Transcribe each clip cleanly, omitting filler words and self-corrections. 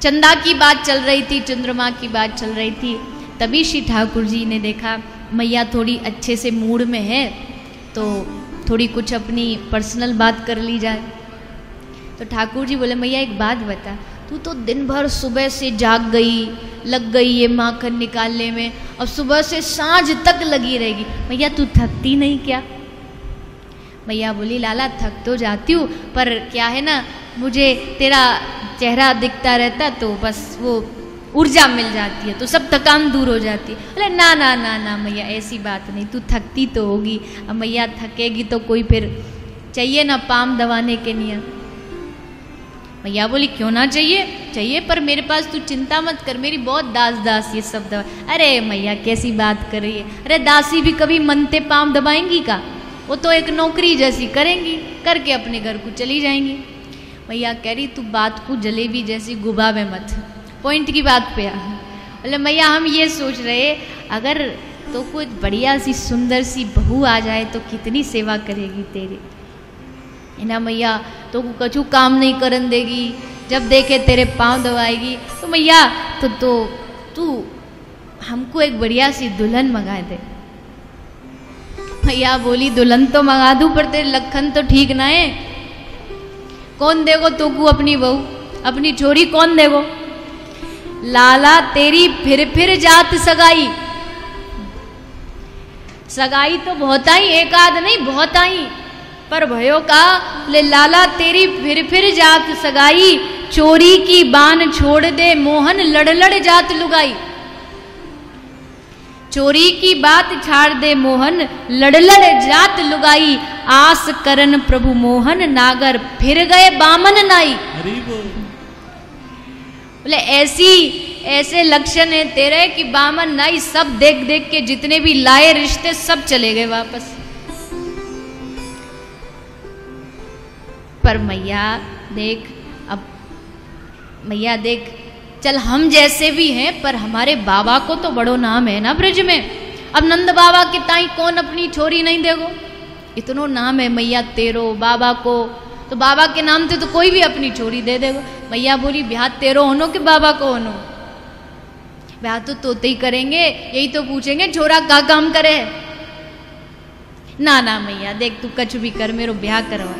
चंदा की बात चल रही थी, चंद्रमा की बात चल रही थी। तभी श्री ठाकुर जी ने देखा मैया थोड़ी अच्छे से मूड में है, तो थोड़ी कुछ अपनी पर्सनल बात कर ली जाए। तो ठाकुर जी बोले मैया एक बात बता, तू तो दिन भर सुबह से जाग गई, लग गई ये माखन निकालने में, अब सुबह से सांझ तक लगी रहेगी, मैया तू थकती नहीं क्या? मैया बोली लाला थक तो जाती हूँ, पर क्या है ना मुझे तेरा चेहरा दिखता रहता तो बस वो ऊर्जा मिल जाती है, तो सब थकान दूर हो जाती है। अरे ना ना ना ना मैया ऐसी बात नहीं, तू थकती तो होगी, अब मैया थकेगी तो कोई फिर चाहिए ना पाम दबाने के नियम। मैया बोली क्यों ना चाहिए, चाहिए पर मेरे पास तू चिंता मत कर, मेरी बहुत दास ये सब दवा। अरे मैया कैसी बात कर रही है, अरे दासी भी कभी मनते पाम दबाएंगी का, वो तो एक नौकरी जैसी करेंगी, करके अपने घर को चली जाएंगी। मैया कह रही तू बात को जलेबी जैसी गुबा में मत, पॉइंट की बात पे आ। बोले मैया हम ये सोच रहे अगर तो कोई बढ़िया सी सुंदर सी बहू आ जाए तो कितनी सेवा करेगी तेरी, है ना मैया, तो कछु काम नहीं करन देगी, जब देखे तेरे पाँव दबाएगी। तो मैया तो तू हमको एक बढ़िया सी दुल्हन मंगा दे। मैया बोली दुल्हन तो मंगा दूं पर तेरे लखन तो ठीक ना है, कौन देगो तो को अपनी बहू, अपनी छोरी कौन देगो? लाला तेरी फिर जात सगाई, सगाई तो बहुत आई, एक आध नहीं बहुत आई, पर भयो का ले लाला तेरी फिर जात सगाई, चोरी की बान छोड़ दे मोहन लड़ जात लुगाई। चोरी की बात छाड़ दे मोहन लड़ जात लुगाई, आस करन प्रभु मोहन नागर फिर गए बामन नाई। बोले ऐसे लक्षण है तेरे कि बामन नाई सब देख देख के जितने भी लाए रिश्ते सब चले गए वापस। पर मैया देख, अब मैया देख चल हम जैसे भी हैं पर हमारे बाबा को तो बड़ो नाम है ना ब्रज में, अब नंद बाबा के ताई कौन अपनी छोरी नहीं देगो, इतनो नाम है मैया तेरो बाबा को, तो बाबा के नाम से तो कोई भी अपनी छोरी दे देगो। मैया बोली ब्याह तेरो होनो कि बाबा को होनो, ब्याह तो तोते ही करेंगे, यही तो पूछेंगे छोरा का काम करे। ना ना मैया देख तू कछ भी कर, मेरो ब्याह करवा।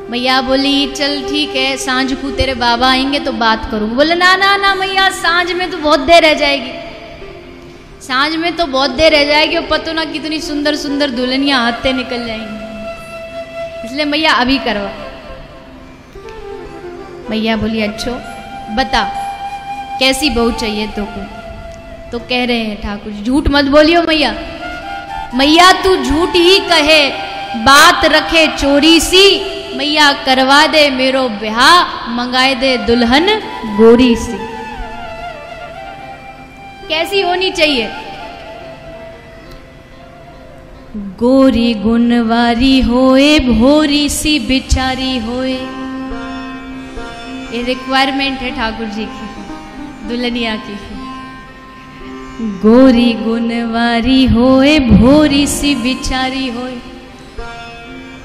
मैया बोली चल ठीक है सांझ को तेरे बाबा आएंगे तो बात करूंगी। बोले ना ना ना मैया सांझ में तो बहुत देर रह जाएगी, सांझ में तो बहुत देर रह जाएगी और पतो ना कितनी सुंदर सुंदर दुल्हनियां हाथे निकल जाएंगी, इसलिए मैया अभी करवा। मैया बोली अच्छो बता कैसी बहू चाहिए तुमको? तो कह रहे हैं ठाकुर जी झूठ मत बोलियो मैया, मैया तू झूठ ही कहे बात रखे चोरी सी, मैया करवा दे मेरो ब्याह मंगाए दे दुल्हन गोरी सी। कैसी होनी चाहिए? गोरी गुणवारी होए भोरी सी बिचारी होए, ये रिक्वायरमेंट है ठाकुर जी की दुल्हनिया की। गोरी गुणवारी होए भोरी सी बिचारी होए,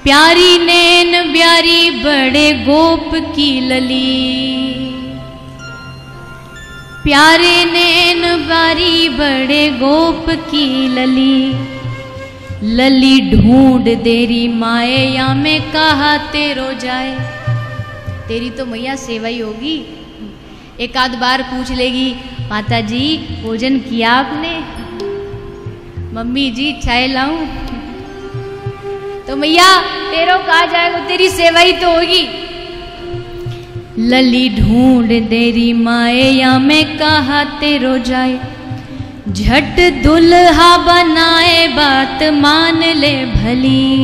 प्यारी नैन ब्यारी बड़े गोप की लली, प्यारे नैन ब्यारी बड़े गोप की लली, लली ढूंढ देरी माए या में कहा तेरो जाए। तेरी तो मैया सेवा ही होगी, एक आध बार पूछ लेगी माता जी भोजन किया आपने, मम्मी जी चाय लाऊं, तो मैया तेरो कहा जाएगा, तेरी सेवा ही तो होगी। लली ढूंढ देरी माए या मैं कहा तेरो जाए, झट दुल्हा बनाए बात मान ले भली,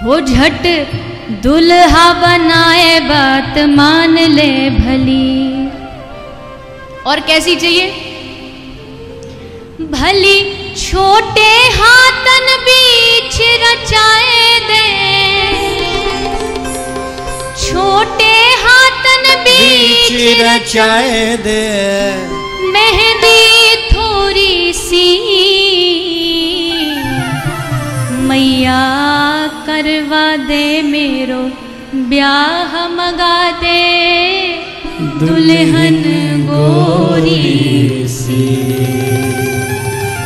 हो झट दुल्हा बनाए बात मान ले भली। और कैसी चाहिए? भली छोटे हाथन बीच रचाए दे, छोटे हाथन बीच रचाए दे, मेहंदी थोड़ी सी मैया करवा दे मेरो ब्याह मगा दे दुल्हन गोरी सी।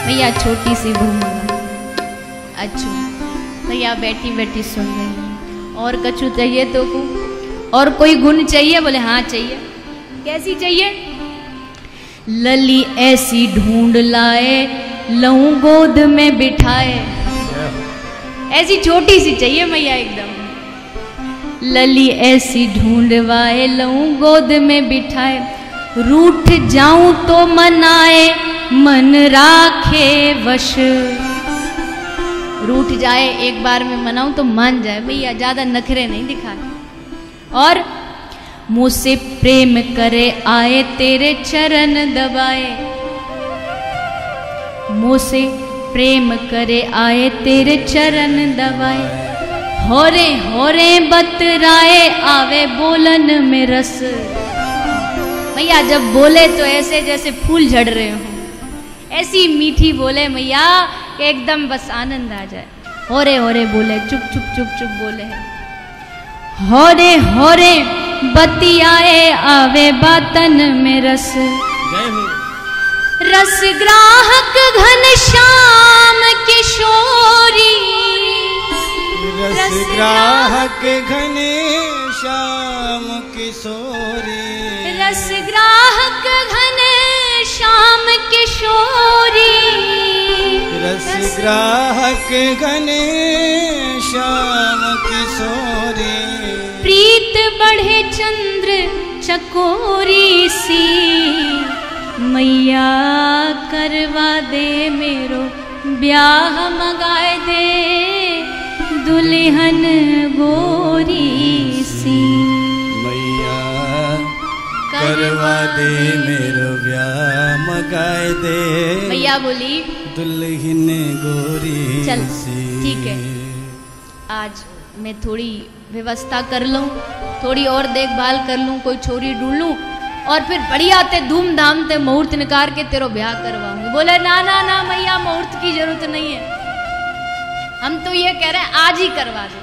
भैया छोटी सी बहू मगा। अच्छू भैया बैठी बैठी सुन रही। और कछु चाहिए तो को? और कोई गुण चाहिए? बोले हाँ चाहिए। कैसी चाहिए? लली ऐसी ढूंढ लाए लऊं गोद में बिठाए। ऐसी छोटी सी चाहिए मैया एकदम। लली ऐसी ढूंढवाए लऊं गोद में बिठाए। रूठ जाऊं तो मनाए मन राखे वश। रूठ जाए एक बार में मनाऊं तो मान जाए भैया, ज्यादा नखरे नहीं दिखाए। और मुझसे प्रेम करे आए तेरे चरण दबाए। मुझसे प्रेम करे आए तेरे चरण दबाए। होरे बतराए आवे बोलन में रस। मैया जब बोले तो ऐसे जैसे फूल झड़ रहे हो, ऐसी मीठी बोले मैया कि एकदम बस आनंद आ जाए। होरे बोले, चुप चुप चुप चुप बोले है। होरे बतियाए आवे बातन में रस। रस ग्राहक घन श्याम किशोरी। रस ग्राहक घन श्याम किशोरी। रस ग्राहक घन श्याम किशोरी। रस ग्राहक घन श्याम किशोरी। प्रीत बढ़े चंद्र चकोरी सी। मैया करवा दे मेरो ब्याह मगाए दे दुल्हन गोरी सी। मैया करवा दे मेरो ब्याह मगाए दे। मैया बोली दुल्हन गोरी चल सी। ठीक है, आज मैं थोड़ी व्यवस्था कर लूँ, थोड़ी और देखभाल कर लूँ, कोई छोरी ढूंढ लूँ और फिर बढ़िया ते धूमधाम ते मुहूर्त निकाल के तेरो ब्याह करवाऊंगी। बोले ना ना ना मैया, मुहूर्त की जरूरत नहीं है, हम तो ये कह रहे हैं आज ही करवा दे।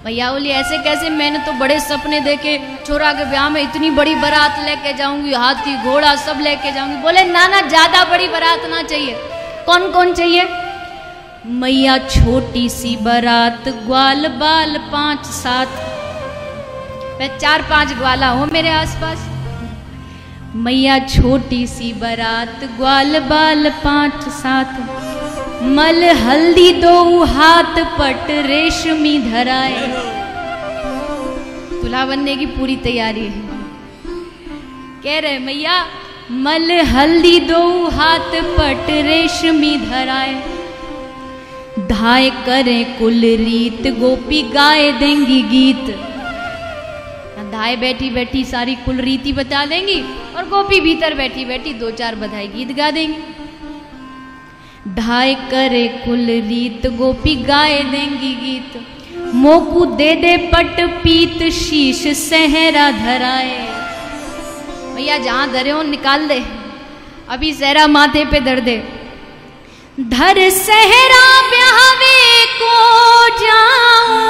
भैया बोली ऐसे कैसे, मैंने तो बड़े सपने देखे, छोरा के ब्याह में इतनी बड़ी बारात लेके जाऊंगी, हाथी घोड़ा सब लेके जाऊंगी। बोले ना ना, ज्यादा बड़ी बारात ना चाहिए। कौन कौन चाहिए? मैया छोटी सी बारात, ग्वाल बाल 5-7, 4-5 ग्वाला हो मेरे आसपास। मैया छोटी सी बारात, ग्वाल बाल 5-7, मल हल्दी 2 हाथ पट रेशमी धराए। दूल्हा बनने की पूरी तैयारी है। कह रहे मैया मल हल्दी 2 हाथ पट रेशमी धराए। धाय करें कुल रीत, गोपी गाए देंगी गीत। धाय बैठी बैठी सारी कुल रीति बता देंगी और गोपी भीतर बैठी बैठी 2-4 बधाई गीत गा देंगी। धाय करे कुल रीत, गोपी गाए देंगी गीत। मोकू दे दे पट पीत, शीश सहरा धराए। भैया जहां धरे हो निकाल दे, अभी सहरा माथे पे धर दे। धर सहरा ब्याहवे को जाऊं।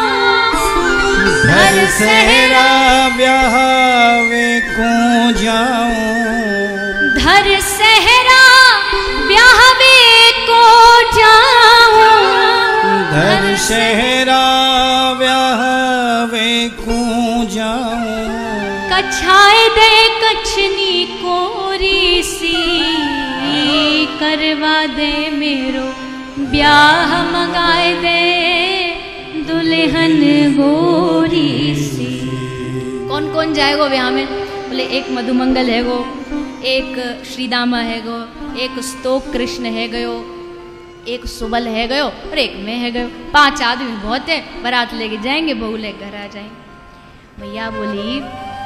धर सहरा ब्याहवे को जाऊं। धर सहरा ब्याहवे को जाऊं। धर सहरा ब्याहवे को जाऊं। कछाए दे कछनी कोरी सी, करवा दे मेरो ब्याह मंगाए दे दुल्हन गोरी सी। कौन कौन जाएगो ब्याह में? बोले एक मधुमंगल है गो, एक श्रीदामा है गो, एक स्तोक कृष्ण है गयो, एक सुबल है गयो और एक मैं है गयो। 5 आदमी बहुत है, बारात लेके जाएंगे, बहू लेकर घर आ जाएंगे। भैया बोली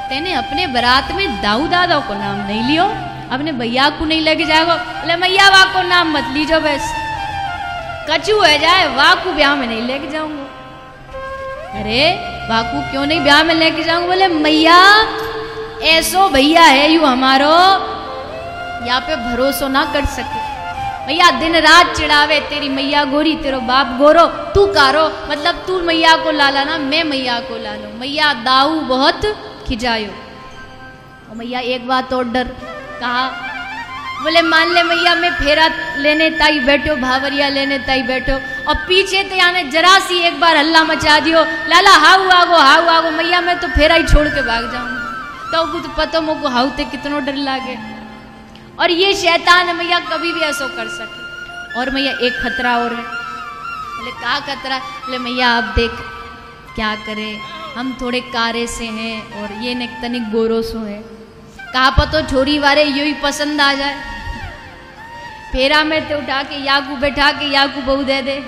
तेने अपने बारात में दाऊ दादा को नाम नहीं लियो, अपने भैया को नहीं लेके जाएगो? बोले मैया वाह को नाम मत लीजो, बस कचू है जाए, वाह को ब्याह में नहीं लेके जाऊंगा। अरे वाह को क्यों नहीं ब्याह में लेके जाऊंगा? बोले मैया ऐसो भैया है यू हमारो, यहाँ पे भरोसा ना कर सके। मैया दिन रात चिढ़ावे, तेरी मैया गोरी तेरो बाप गोरो, तू कारो, मतलब तू मैया को लाला ना, मैं मैया को लालो। मैया दाऊ बहुत खिजायो। और मैया एक बात और डर कहा, बोले मान ले मैया मैं फेरा लेने ताई बैठो, भावरिया लेने ताई बैठो, और पीछे ते आने जरा सी एक बार हल्ला मचा दियो, लाला हाउ आगो, मैया मैं तो फेरा ही छोड़ के भाग जाऊँ। तो कुछ पतो मोको हाउ ते कितनो डर लागे। और ये शैतान मैया कभी भी ऐसो कर सके। और मैया एक खतरा और है। बोले क्या खतरा? बोले मैया आप देख क्या करे, हम थोड़े कारे से हैं और ये ने तनिक गोरो सो है, कहा पतो छोरी वारे यू ही पसंद आ जाए, फेरा में तो उठा के याकू बैठा के याकू बहू दे दे।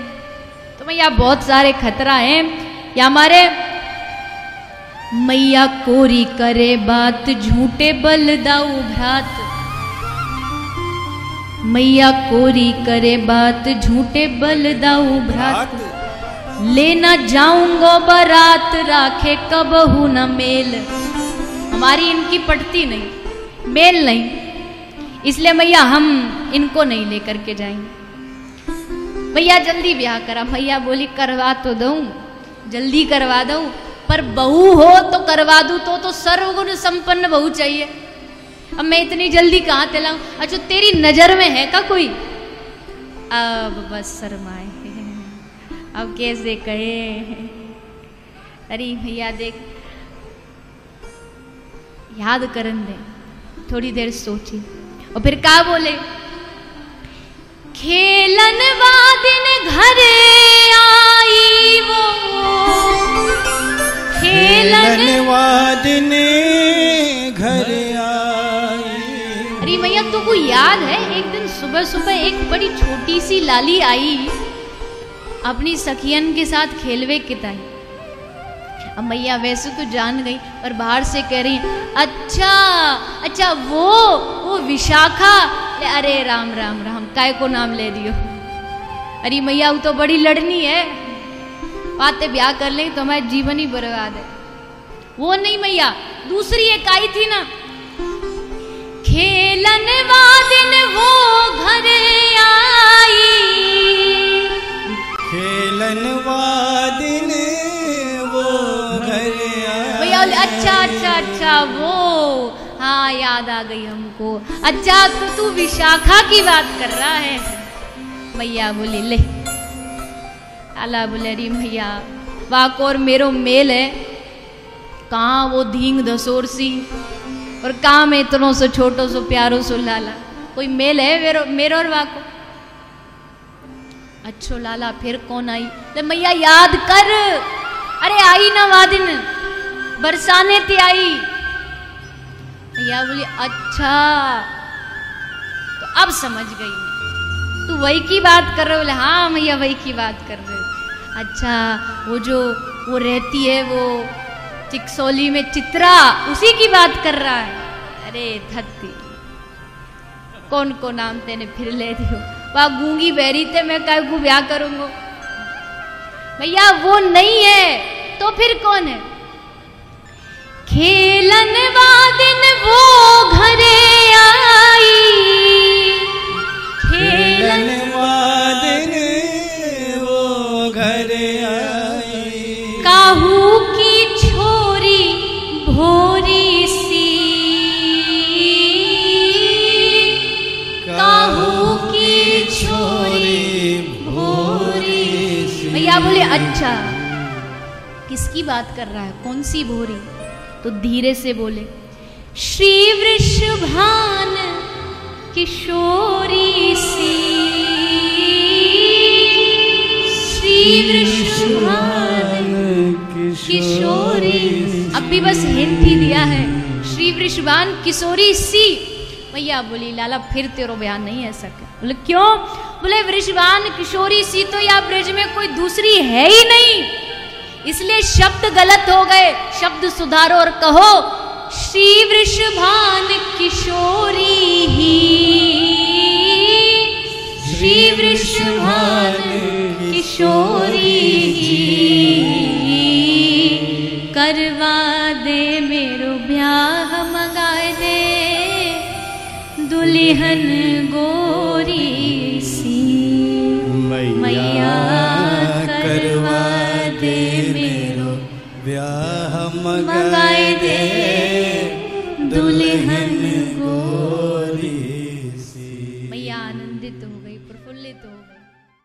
तो मैया बहुत सारे खतरा हैं। या हमारे मैया कोरी करे बात, झूठे बल दाऊ भ्रात। मैया कोरी करे बात, झूठे बल दाऊ भ्रात। लेना जाऊंगो बारात, राखे कबहू न मेल। हमारी इनकी पटती नहीं, मेल नहीं, इसलिए मैया हम इनको नहीं लेकर के जाएंगे। भैया जल्दी ब्याह करा। भैया बोली करवा तो दूं, जल्दी करवा दूं, पर बहू हो तो करवा दूं तो सर्वगुण संपन्न बहू चाहिए। अब मैं इतनी जल्दी कहाँ दिलाऊं? अच्छा तेरी नजर में है का कोई? अब बस शर्माए, अब कैसे कहे। अरे भैया देख, याद करन दे, थोड़ी देर सोची और फिर क्या बोले, खेलन वादिन घरे आई वो, खेलन वादिन घरे आई। अरे मैया तुमको याद है एक दिन सुबह सुबह एक बड़ी छोटी सी लाली आई, अपनी सखियन के साथ खेलवे किताई। अब मैया वैसे तो जान गई, पर बाहर से कह रही अच्छा वो विशाखा। अरे राम राम राम, काय को नाम ले दियो। अरे मैया वो तो बड़ी लड़नी है, बातें ब्याह कर लेंगे तो हमारा जीवन ही बर्बाद है। वो नहीं मैया, दूसरी एक आई थी ना, खेलन वादिन वो घरे आई, खेलन वादिन भैया। अच्छा वो, हाँ याद आ गई हमको। अच्छा तो तू विशाखा की बात कर रहा है। मैया बोली ले, आला बोले अरे भैया वाक और मेरो मेल है, कहाँ वो धींग धसोर सी और कहाँ में इतनो सो छोटो सो प्यारो सो लाला, कोई मेल है मेरो और वाको? अच्छो लाला फिर कौन आई? ले मैया याद कर, अरे आई ना वादिन बरसाने ते आई। भैया बोली अच्छा, तो अब समझ गई मैं, तू वही की बात कर रहे हो? बोले हाँ मैया वही की बात कर रहे हो। अच्छा वो रहती है वो चिकसोली में चित्रा, उसी की बात कर रहा है? अरे धत्ती, कौन को नाम तेने फिर ले दियो, वह गूंगी बहरी थे, मैं काय को ब्याह करूंगा? भैया वो नहीं है, तो फिर कौन है? खेलन वादिन वो घरे आई, खेलन वादिन वो घरे आई। काहू की छोरी भोरी सी, काहू की छोरी भोरी सी। भैया बोले अच्छा किसकी बात कर रहा है, कौन सी भोरी? तो धीरे से बोले श्री वृषभान किशोरी सी, श्री वृषभान किशोरी। अब भी बस हिंट ही दिया है, श्री वृषभान किशोरी सी। भैया बोली लाला फिर तेरो बयान नहीं है सके। बोले क्यों? बोले वृषभान किशोरी सी तो या ब्रज में कोई दूसरी है ही नहीं, इसलिए शब्द गलत हो गए, शब्द सुधारो और कहो श्री वृषभान किशोरी ही, श्री वृषभान किशोरी ही। करवा दे मेरो ब्याह, मंगाए दे दुल्हन गोरी मंगाए दे दुल्हन गोरी सी। मैया आनंदित हो गई, प्रफुल्लित हो गई।